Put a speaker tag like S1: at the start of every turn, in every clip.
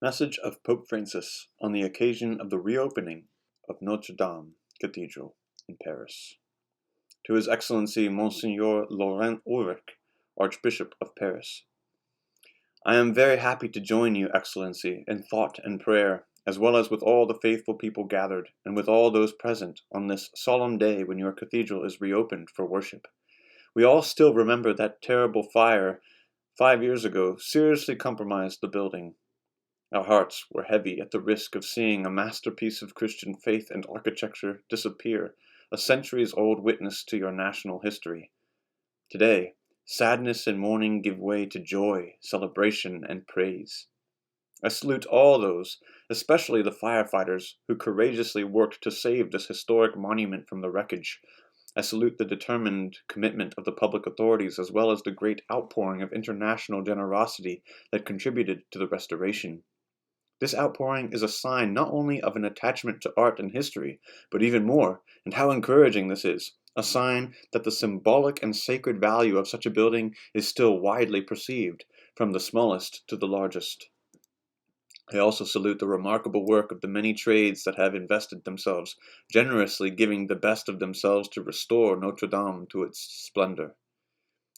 S1: Message of Pope Francis on the occasion of the reopening of Notre-Dame Cathedral in Paris. To His Excellency Monseigneur Laurent Ulrich, Archbishop of Paris. I am very happy to join you, Excellency, in thought and prayer, as well as with all the faithful people gathered, and with all those present on this solemn day when your cathedral is reopened for worship. We all still remember that terrible fire 5 years ago seriously compromised the building. Our hearts were heavy at the risk of seeing a masterpiece of Christian faith and architecture disappear, a centuries-old witness to your national history. Today, sadness and mourning give way to joy, celebration, and praise. I salute all those, especially the firefighters, who courageously worked to save this historic monument from the wreckage. I salute the determined commitment of the public authorities as well as the great outpouring of international generosity that contributed to the restoration. This outpouring is a sign not only of an attachment to art and history, but even more, and how encouraging this is, a sign that the symbolic and sacred value of such a building is still widely perceived, from the smallest to the largest. I also salute the remarkable work of the many trades that have invested themselves, generously giving the best of themselves to restore Notre-Dame to its splendor.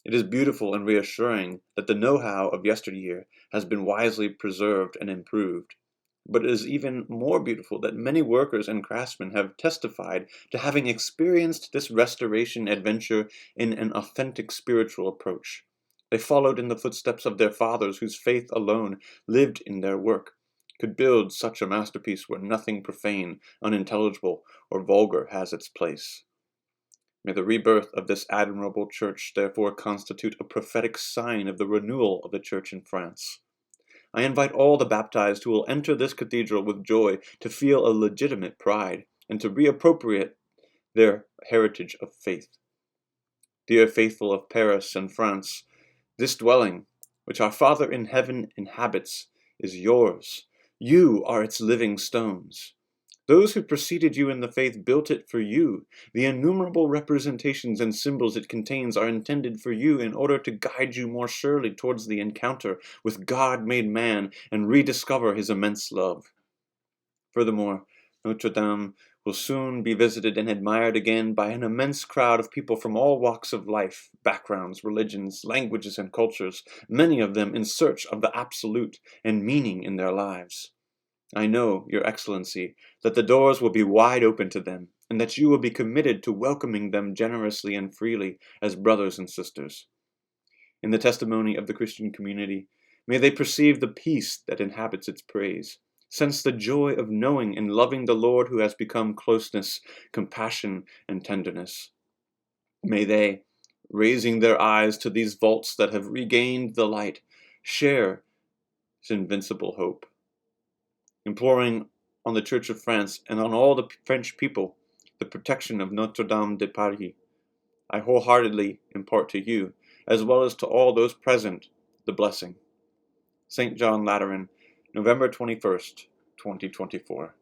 S1: It is beautiful and reassuring that the know-how of yesteryear has been wisely preserved and improved. But it is even more beautiful that many workers and craftsmen have testified to having experienced this restoration adventure in an authentic spiritual approach. They followed in the footsteps of their fathers whose faith alone lived in their work, could build such a masterpiece where nothing profane, unintelligible, or vulgar has its place. May the rebirth of this admirable church therefore constitute a prophetic sign of the renewal of the church in France. I invite all the baptized who will enter this cathedral with joy to feel a legitimate pride and to reappropriate their heritage of faith. Dear faithful of Paris and France, this dwelling, which our Father in heaven inhabits, is yours. You are its living stones. Those who preceded you in the faith built it for you. The innumerable representations and symbols it contains are intended for you in order to guide you more surely towards the encounter with God made man and rediscover his immense love. Furthermore, Notre-Dame will soon be visited and admired again by an immense crowd of people from all walks of life, backgrounds, religions, languages, and cultures, many of them in search of the absolute and meaning in their lives. I know, Your Excellency, that the doors will be wide open to them, and that you will be committed to welcoming them generously and freely as brothers and sisters. In the testimony of the Christian community, may they perceive the peace that inhabits its praise, sense the joy of knowing and loving the Lord who has become closeness, compassion, and tenderness. May they, raising their eyes to these vaults that have regained the light, share this invincible hope. Imploring on the Church of France and on all the French people the protection of Notre-Dame de Paris, I wholeheartedly impart to you, as well as to all those present, the blessing. St. John Lateran, November 21st, 2024.